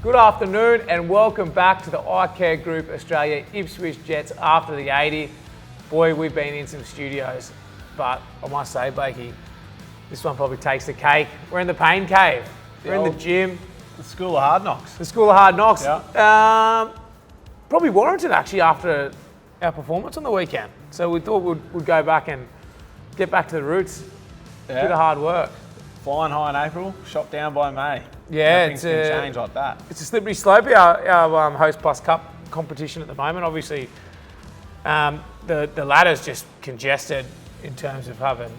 Good afternoon and welcome back to the Eye Care Group Australia Ipswich Jets after the 80. Boy, we've been in some studios, but I must say, Bakey, this one probably takes the cake. We're in the pain cave. We're in the gym. The School of Hard Knocks. The School of Hard Knocks. Yeah. Probably warranted actually after our performance on the weekend. So we thought we'd go back and get back to the roots. Yeah. Bit of hard work. Flying high in April, shot down by May. Yeah, Nothing's going to change like that. It's a slippery slope, our Hostplus Cup competition at the moment. Obviously, the ladder's just congested in terms of having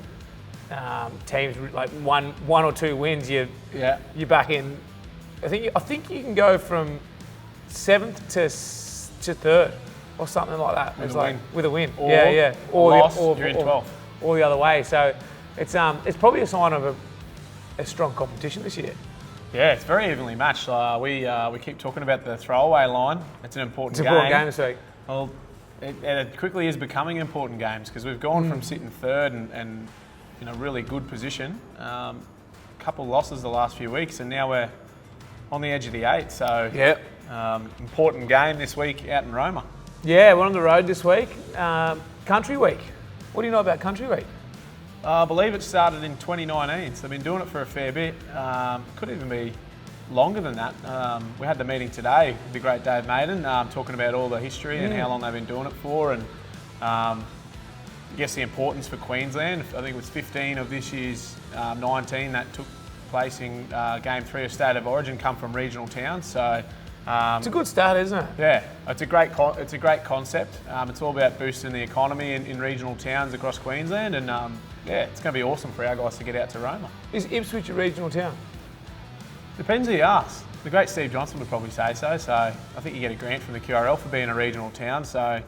teams like one or two wins. You're back in. I think you can go from 7th to 3rd or something like that. With a win. Or, yeah. Or you're in 12th. Or the other way. So it's probably a sign of a strong competition this year. Yeah, it's very evenly matched. We keep talking about the throwaway line. It's an important game. It's an important game this week. Well, it quickly is becoming important games because we've gone from sitting 3rd and in a really good position. Couple of losses the last few weeks, and now we're on the edge of the 8. So important game this week out in Roma. Yeah, we're on the road this week. Country week. What do you know about Country week? I believe it started in 2019, so they've been doing it for a fair bit. Could even be longer than that. We had the meeting today with the great Dave Maiden, talking about all the history and how long they've been doing it for, and I guess the importance for Queensland. I think it was 15 of this year's 19 that took place in Game 3 of State of Origin come from regional towns. So it's a good start, isn't it? Yeah, it's a great concept. It's all about boosting the economy in regional towns across Queensland, and it's going to be awesome for our guys to get out to Roma. Is Ipswich a regional town? Depends who you ask. The great Steve Johnson would probably say so. So I think you get a grant from the QRL for being a regional town. So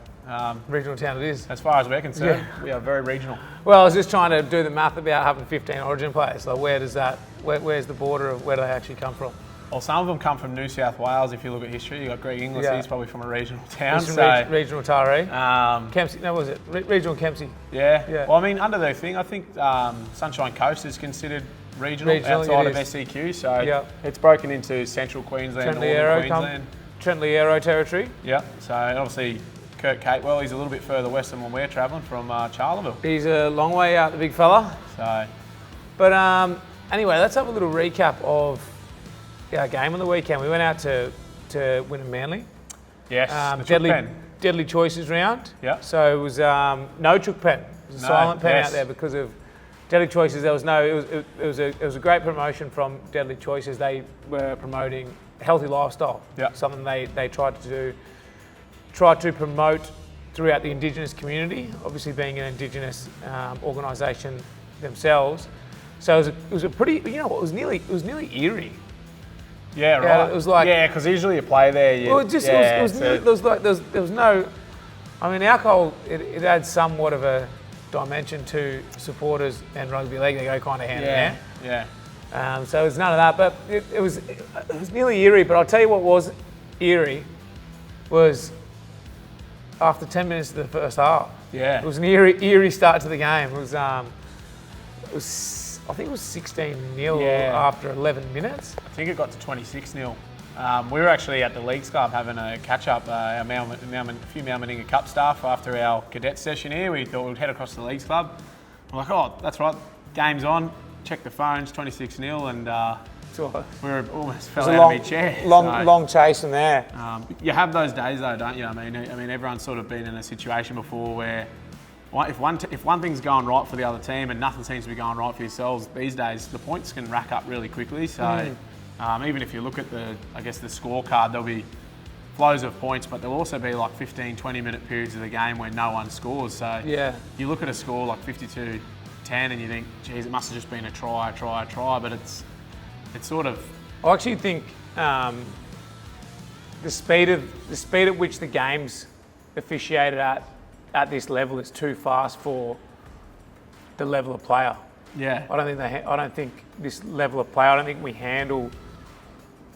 regional town it is. As far as we're concerned, we are very regional. Well, I was just trying to do the math about having 15 Origin players. Like, where's the border of where do they actually come from? Well, some of them come from New South Wales. If you look at history, you got Greg Inglis. He's probably from a regional town. He's from regional Taree. Kempsey. No, was it regional Kempsey? Yeah. Well, I mean, under the thing, I think Sunshine Coast is considered regional outside of SEQ. So it's broken into Central Queensland, Northern Queensland, Trently Aero territory. Yeah. So obviously, Kurt Catewell, he's a little bit further west than when we're travelling from Charleville. He's a long way out, the big fella. But anyway, let's have a little recap of our game on the weekend. We went out to Wynnum Manly. Yes, deadly choices round. Yeah. So it was no chook pen. It was a silent pen out there because of deadly choices. There was no. It was a great promotion from Deadly Choices. They were promoting healthy lifestyle. Yeah. Something they tried to promote throughout the Indigenous community. Obviously, being an Indigenous organisation themselves. So it was a pretty. You know what? It was nearly eerie. Yeah, right. It was like because usually you play there. There was no. I mean, alcohol it adds somewhat of a dimension to supporters and rugby league. They go kind of hand in hand. Yeah. So it's none of that, but it was nearly eerie. But I'll tell you what was eerie was after 10 minutes of the first half. Yeah. It was an eerie start to the game. It was I think it was 16-0 after 11 minutes. I think it got to 26-0. We were actually at the Leagues Club having a catch-up, a few Meninga Cup staff after our cadet session here. We thought we'd head across to the Leagues Club. We're like, oh, that's right, game's on. Check the phones, 26-0, and we were almost fell out of our chair. Long chase in there. You have those days though, don't you? I mean, everyone's sort of been in a situation before where if one thing's going right for the other team and nothing seems to be going right for yourselves these days, the points can rack up really quickly. So even if you look at the scorecard, there'll be flows of points, but there'll also be like 15, 20-minute periods of the game where no one scores. So you look at a score like 52-10 and you think, geez, it must have just been a try, but it's sort of. I actually think the speed at which the game's officiated at this level is too fast for the level of player. Yeah. I don't think this level of player. I don't think we handle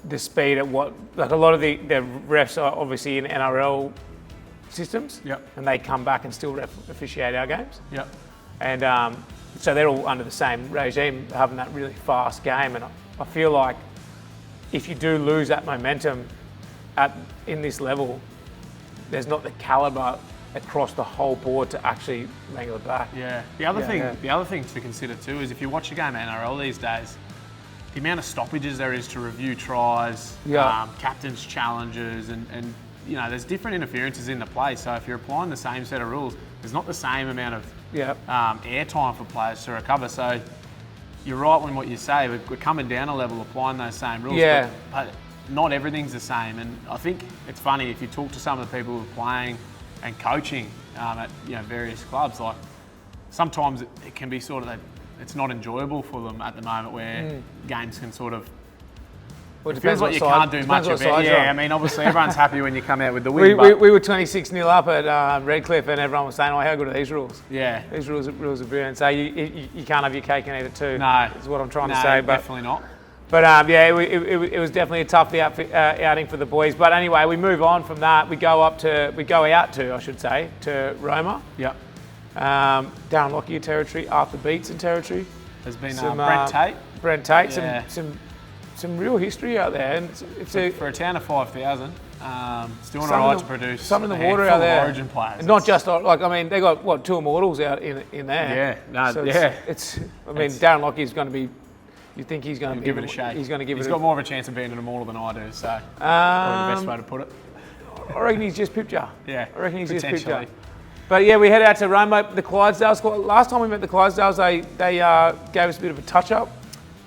the speed at what, like a lot of the refs are obviously in NRL systems. Yep. And they come back and still officiate our games. Yep. And so they're all under the same regime, having that really fast game. And I feel like if you do lose that momentum in this level, there's not the calibre across the whole board to actually wrangle it back. Yeah. The other thing to consider too is if you watch a game of NRL these days, the amount of stoppages there is to review tries, captain's challenges, and you know, there's different interferences in the play. So if you're applying the same set of rules, there's not the same amount of air time for players to recover. So you're right when what you say, we're coming down a level applying those same rules. Yeah. But not everything's the same. And I think it's funny, if you talk to some of the people who are playing and coaching at various clubs, like sometimes it can be sort of it's not enjoyable for them at the moment where games can sort of. Well, it feels like you can't do much of it. Yeah, I mean, obviously everyone's happy when you come out with the win. We were 26-0 up at Redcliffe, and everyone was saying, "Oh, how good are these rules?" Yeah, these rules are brilliant. So you can't have your cake and eat it too. No, is what I'm trying to say. But definitely not. But it was definitely a tough outing for the boys. But anyway, we move on from that. We go out to Roma. Yeah. Down Lockyer territory, Arthur Beetson territory. There's been Brent Tate. Yeah. Some real history out there, and it's for a town of 5,000. Still not right to produce some in the water out there. Origin players. Not just they got two immortals out in there. Yeah, Darren Lockyer's going to be. You think he's going to give it a shake? He's got more of a chance of being an immortal than I do. So probably the best way to put it. I reckon he's just pipped you. Yeah, I reckon he's just pipped you. But yeah, we head out to Roma, the Clydesdales. Last time we met the Clydesdales, they gave us a bit of a touch-up.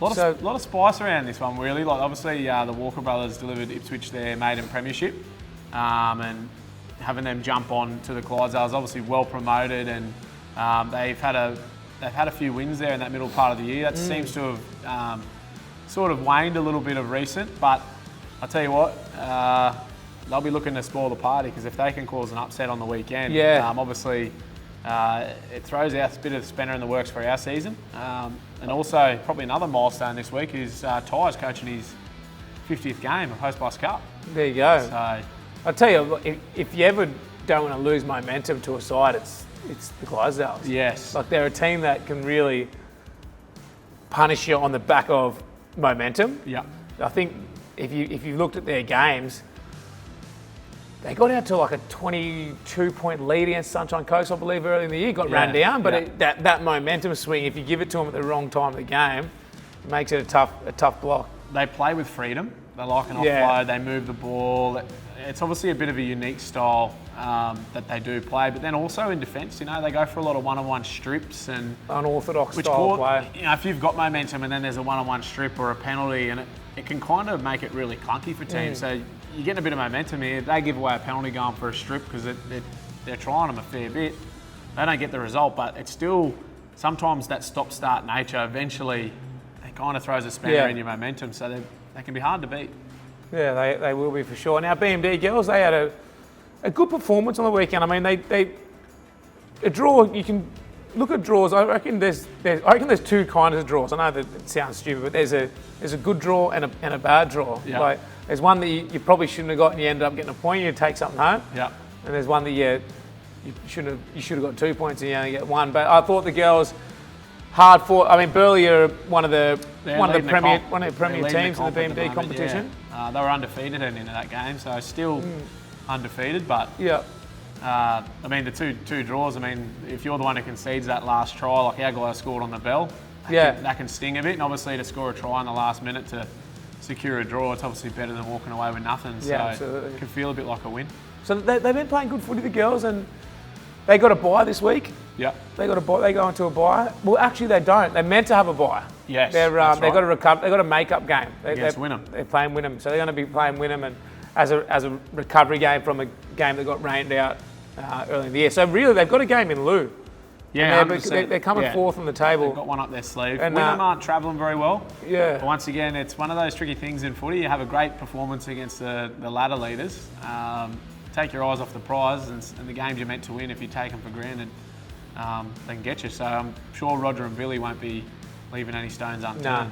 A lot of spice around this one, really. Like obviously, the Walker brothers delivered Ipswich their maiden premiership, and having them jump on to the Clydesdales, obviously well promoted, and they've had a few wins there in that middle part of the year. That seems to have sort of waned a little bit of recent, but I'll tell you what, they'll be looking to spoil the party, because if they can cause an upset on the weekend, obviously it throws out a bit of the spanner in the works for our season. And also, probably another milestone this week is Ty's coaching his 50th game of Hostplus Cup. There you go. So I'll tell you, if you ever don't want to lose momentum to a side, it's the Clydesdales. Yes. Like they're a team that can really punish you on the back of momentum. Yeah. I think if you looked at their games, they got out to like a 22-point lead against Sunshine Coast, I believe, early in the year. Got run down, but that momentum swing, if you give it to them at the wrong time of the game, it makes it a tough block. They play with freedom. They like an offload. They move the ball. It's obviously a bit of a unique style that they do play, but then also in defence, they go for a lot of one-on-one strips and unorthodox style play. If you've got momentum and then there's a one-on-one strip or a penalty, and it can kind of make it really clunky for teams. So you're getting a bit of momentum here. They give away a penalty going for a strip because they're trying them a fair bit. They don't get the result, but it's still sometimes that stop-start nature. Eventually, it kind of throws a spanner in your momentum, so they can be hard to beat. Yeah, they will be for sure. Now, BMD girls, they had a good performance on the weekend. I mean, a draw. You can look at draws. I reckon there's two kinds of draws. I know that it sounds stupid, but there's a good draw and a bad draw. Yeah. Like there's one that you probably shouldn't have got and you ended up getting a point. You take something home. Yeah. And there's one that you should have got 2 points and you only get one. But I thought the girls hard fought. I mean, Burleigh are one of the premier teams in the BMD competition. Yeah. They were undefeated heading into that game, so still undefeated. But I mean, the two draws. I mean, if you're the one who concedes that last try, like our guy scored on the bell, that can sting a bit. And obviously, to score a try in the last minute to secure a draw, it's obviously better than walking away with nothing. So it can feel a bit like a win. So they've been playing good footy, the girls, and they got a bye this week. Yeah. They got a bye. They go into a bye. Well, actually, they don't. They're meant to have a bye. Yes. They've got to recover. They've got a make-up game. Against Wynnum. They're playing Wynnum, so they're going to be playing Wynnum and as a recovery game from a game that got rained out early in the year. So really, they've got a game in lieu. Yeah, they're coming fourth on the table. They've got one up their sleeve. And Wynnum aren't travelling very well. Yeah. But once again, it's one of those tricky things in footy. You have a great performance against the ladder leaders. Take your eyes off the prize, and the games you're meant to win, if you take them for granted, they can get you. So I'm sure Roger and Billy won't be leaving any stones unturned. No.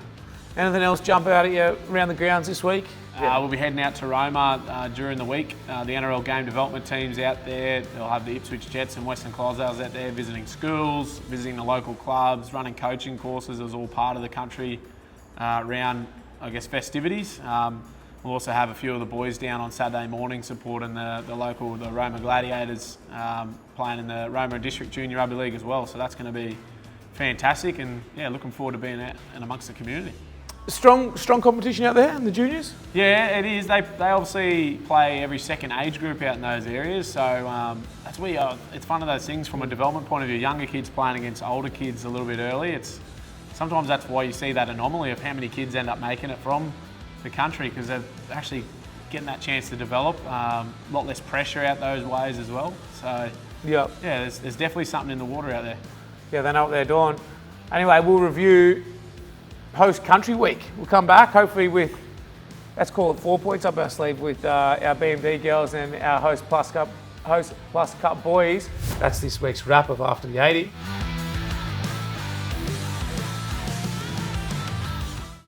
Anything else jump out at you around the grounds this week? We'll be heading out to Roma during the week. The NRL game development team's out there. They'll have the Ipswich Jets and Western Clydesdales out there visiting schools, visiting the local clubs, running coaching courses. It was all part of the country round I guess, festivities. We'll also have a few of the boys down on Saturday morning supporting the Roma Gladiators, playing in the Roma District Junior Rugby League as well. So that's going to be fantastic, and yeah, looking forward to being out and amongst the community. Strong competition out there in the juniors? Yeah, it is. They obviously play every second age group out in those areas, so that's where it's one of those things from a development point of view. Younger kids playing against older kids a little bit early. Sometimes that's why you see that anomaly of how many kids end up making it from the country, because they're actually getting that chance to develop. A lot less pressure out those ways as well. So yeah, there's definitely something in the water out there. Yeah, they know what they're doing. Anyway, we'll review post country week. We'll come back hopefully with, let's call it 4 points up our sleeve with our BMD girls and our Hostplus Cup boys. That's this week's wrap of After the 80.